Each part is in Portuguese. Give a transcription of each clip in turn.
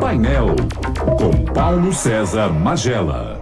Painel, com Paulo César Magela.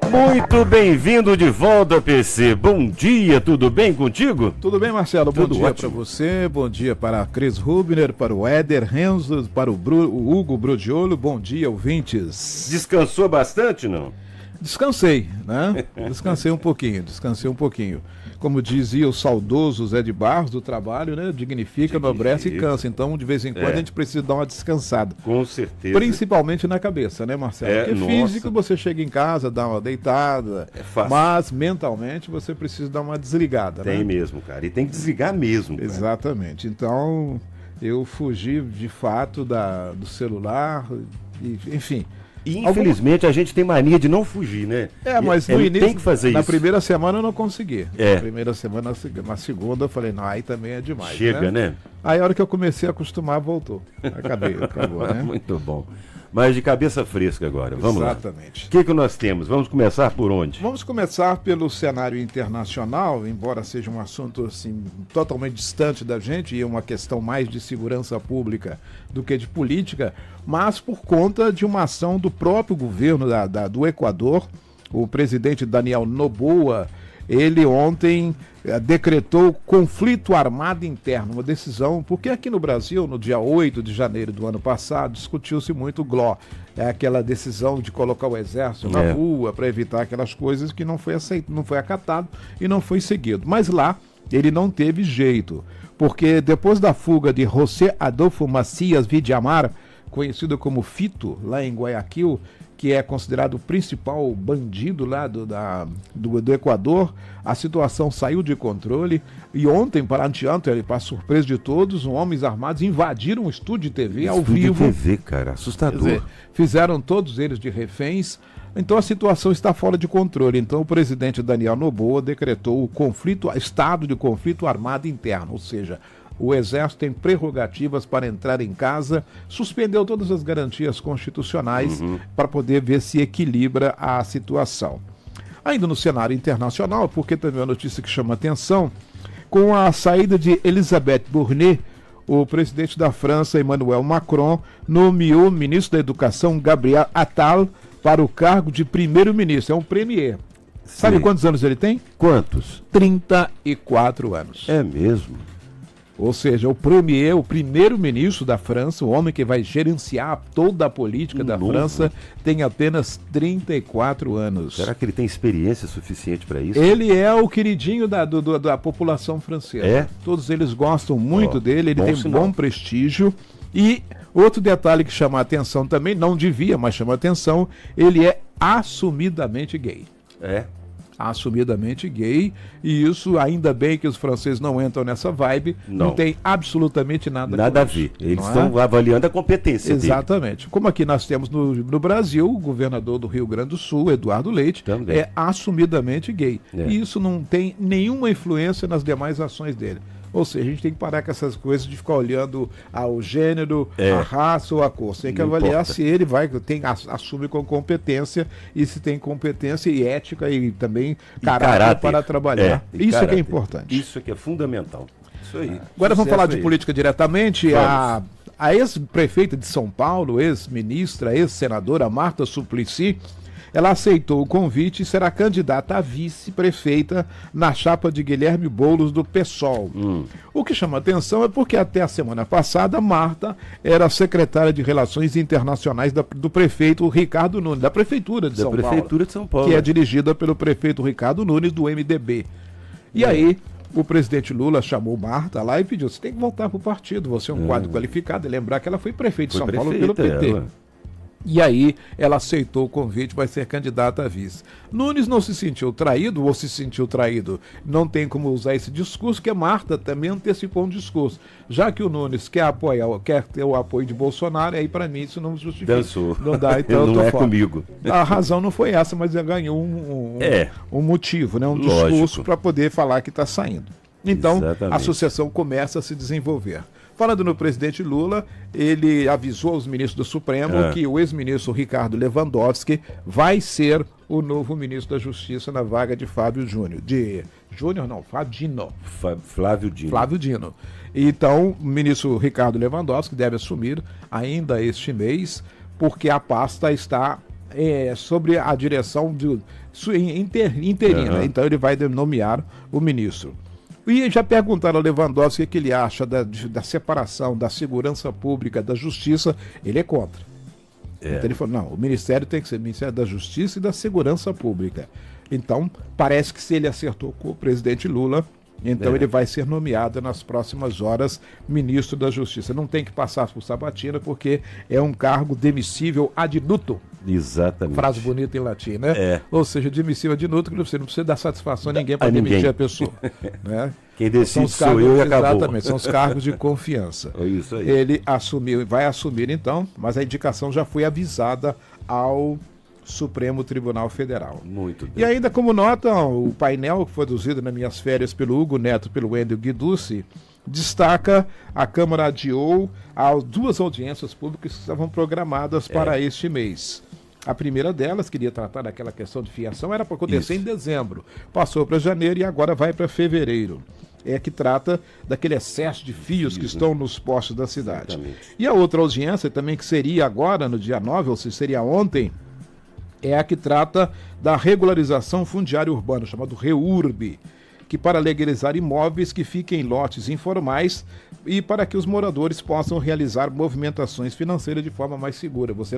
Muito bem-vindo de volta, PC. Bom dia, tudo bem contigo? Tudo bem, Marcelo? Bom Tudo dia ótimo. para você, bom dia para Cris Rubner, para o Éder Renzo, para o Hugo Brudiolo. Bom dia, ouvintes. Descansou bastante, não? Descansei, né? Descansei um pouquinho. Como dizia o saudoso Zé de Barros, do trabalho, né? Dignifica, enobrece e cansa. Então, de vez em quando, a gente precisa dar uma descansada. Com certeza. Principalmente na cabeça, né, Marcelo? Porque físico, você chega em casa, dá uma deitada. É fácil. Mas, mentalmente, você precisa dar uma desligada, né? Tem mesmo, cara. E tem que desligar mesmo, cara. Exatamente. Então, eu fugi, de fato, do celular, enfim... E, infelizmente, a gente tem mania de não fugir, né? Mas no início, tem que fazer na isso. Primeira semana eu não consegui. É. Na primeira semana, na segunda eu falei, não, aí também é demais. Chega, né? Aí a hora que eu comecei a acostumar, voltou. Acabou, né? Muito bom. Mas de cabeça fresca agora, vamos Exatamente. lá. O que nós temos? Vamos começar por onde? Vamos começar pelo cenário internacional, embora seja um assunto assim, totalmente distante da gente e é uma questão mais de segurança pública do que de política, mas por conta de uma ação do próprio governo do Equador. O presidente Daniel Noboa, ele ontem decretou conflito armado interno, uma decisão, porque aqui no Brasil, no dia 8 de janeiro do ano passado, discutiu-se muito o GLO, aquela decisão de colocar o exército na rua para evitar aquelas coisas que não foi aceito, não foi acatado e não foi seguido. Mas lá ele não teve jeito, porque depois da fuga de José Adolfo Macias Villamar, conhecido como Fito, lá em Guayaquil, que é considerado o principal bandido lá do Equador, a situação saiu de controle e ontem, para surpresa de todos, homens armados invadiram um estúdio de TV ao vivo. Estúdio de TV, cara, assustador. Quer dizer, fizeram todos eles de reféns, então a situação está fora de controle. Então o presidente Daniel Noboa decretou o estado de conflito armado interno, ou seja, o Exército tem prerrogativas para entrar em casa, suspendeu todas as garantias constitucionais para poder ver se equilibra a situação. Ainda no cenário internacional, porque também é uma notícia que chama atenção, com a saída de Elisabeth Borne, o presidente da França, Emmanuel Macron, nomeou o ministro da Educação, Gabriel Attal, para o cargo de primeiro-ministro. É um premier. Sabe quantos anos ele tem? Quantos? 34 anos. É mesmo? Ou seja, o premier, o primeiro-ministro da França, o homem que vai gerenciar toda a política da França, tem apenas 34 anos. Será que ele tem experiência suficiente para isso? Ele é o queridinho da população francesa. É? Todos eles gostam muito dele, ele tem sinal. bom prestígio. E outro detalhe que chama a atenção também, não devia, mas chama a atenção, ele é assumidamente gay. É? Assumidamente gay, e isso, ainda bem que os franceses não entram nessa vibe, não tem absolutamente nada a ver. Eles estão avaliando a competência dele. Exatamente. Como aqui nós temos no Brasil, o governador do Rio Grande do Sul, Eduardo Leite, também é assumidamente gay. E isso não tem nenhuma influência nas demais ações dele. Ou seja, a gente tem que parar com essas coisas de ficar olhando ao gênero, a raça ou a cor. Você tem que avaliar se ele assume com competência e se tem competência e ética e também caráter para trabalhar. Isso que é importante. Isso que é fundamental. Isso aí. Agora vamos falar de política diretamente. A ex-prefeita de São Paulo, ex-ministra, ex-senadora Marta Suplicy, ela aceitou o convite e será candidata a vice-prefeita na chapa de Guilherme Boulos do PSOL. O que chama atenção é porque até a semana passada, Marta era secretária de Relações Internacionais do prefeito Ricardo Nunes, da Prefeitura de São Paulo, que é dirigida pelo prefeito Ricardo Nunes, do MDB. E aí, o presidente Lula chamou Marta lá e pediu, você tem que voltar para o partido, você é um quadro qualificado, e lembrar que ela foi prefeita de São Paulo pelo PT. E aí ela aceitou o convite, vai ser candidata a vice. Nunes não se sentiu traído, ou se sentiu traído, não tem como usar esse discurso, que a Marta também antecipou um discurso. Já que o Nunes quer ter o apoio de Bolsonaro, aí para mim isso não justifica. Dançou. Não dá, então não é comigo. A razão não foi essa, mas ele ganhou um motivo, né? Discurso para poder falar que está saindo. Então, a associação começa a se desenvolver. Falando no presidente Lula, ele avisou aos ministros do Supremo que o ex-ministro Ricardo Lewandowski vai ser o novo ministro da Justiça na vaga de Fábio Júnior. Flávio Dino. Então, o ministro Ricardo Lewandowski deve assumir ainda este mês porque a pasta está sobre a direção interina. Então ele vai nomear o ministro. E já perguntaram ao Lewandowski o que ele acha da separação da segurança pública da justiça. Ele é contra. Então ele falou, não, o ministério tem que ser o Ministério da Justiça e da Segurança Pública. Então, parece que se ele acertou com o presidente Lula, então ele vai ser nomeado nas próximas horas ministro da Justiça. Não tem que passar por sabatina, porque é um cargo demissível ad nutum. Exatamente. Frase bonita em latim, né? Ou seja, demissível ad nutum, que você não precisa dar satisfação a ninguém para demitir a pessoa. Né? Quem decide sou eu e acabou. Exatamente, são os cargos de confiança. É isso aí. Ele vai assumir então, mas a indicação já foi avisada ao Supremo Tribunal Federal. Muito bem. E ainda como nota, o painel que foi produzido nas minhas férias pelo Hugo Neto e pelo Wendel Guiducci destaca a Câmara adiou as 2 audiências públicas que estavam programadas para este mês. A primeira delas, queria tratar daquela questão de fiação, era para acontecer em dezembro. Passou para janeiro e agora vai para fevereiro. É que trata daquele excesso de fios que estão nos postos da cidade. Exatamente. E a outra audiência também, que seria agora, no dia 9, ou se seria ontem, é a que trata da regularização fundiária urbana, chamado REURB, que para legalizar imóveis que fiquem em lotes informais e para que os moradores possam realizar movimentações financeiras de forma mais segura. Você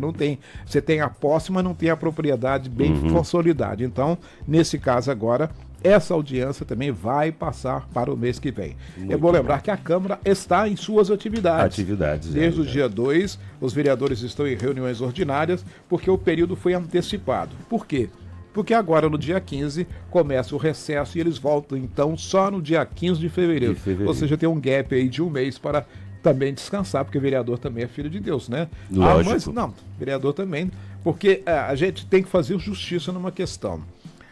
tem a posse, mas não tem a propriedade bem consolidada. Então, nesse caso agora, essa audiência também vai passar para o mês que vem. É bom lembrar que a Câmara está em suas atividades. Desde o dia 2, os vereadores estão em reuniões ordinárias, porque o período foi antecipado. Por quê? Porque agora, no dia 15, começa o recesso e eles voltam, então, só no dia 15 de fevereiro. Ou seja, tem um gap aí de um mês para também descansar, porque vereador também é filho de Deus, né? Lógico. Mas não, vereador também, porque a gente tem que fazer justiça numa questão.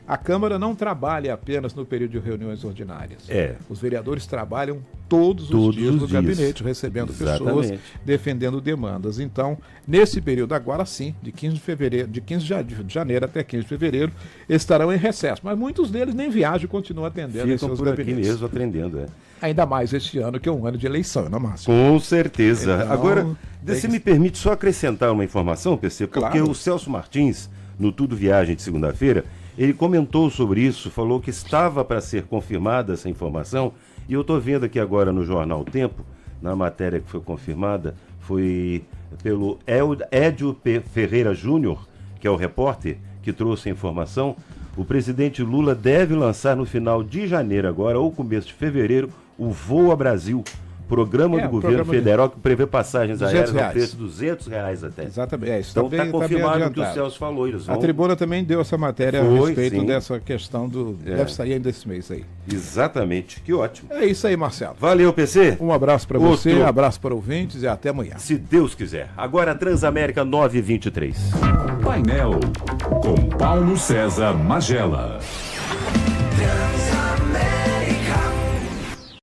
A Câmara não trabalha apenas no período de reuniões ordinárias. Os vereadores trabalham todos os dias no gabinete, recebendo pessoas, defendendo demandas. Então, nesse período agora sim, de 15 de janeiro até 15 de fevereiro, estarão em recesso. Mas muitos deles nem viajam e continuam atendendo em seus gabinetes. Aqui mesmo atendendo, Ainda mais este ano, que é um ano de eleição, não é, Márcio? Com certeza. Então, agora, você me permite só acrescentar uma informação, PC, porque o Celso Martins, no Tudo Viagem de segunda-feira, ele comentou sobre isso, falou que estava para ser confirmada essa informação, e eu estou vendo aqui agora no jornal Tempo, na matéria que foi confirmada, foi pelo Edio Ferreira Júnior, que é o repórter que trouxe a informação. O presidente Lula deve lançar no final de janeiro agora, ou começo de fevereiro, o Voa Brasil, programa do governo federal que prevê passagens aéreas no preço de R$200 até. Exatamente. Então está confirmado o que o Celso falou. A Tribuna também deu essa matéria a respeito dessa questão do... Deve sair ainda esse mês aí. Exatamente. Que ótimo. É isso aí, Marcelo. Valeu, PC. Um abraço para você, um abraço para ouvintes e até amanhã. Se Deus quiser. Agora Transamérica 9h23. Painel com Paulo César Magela.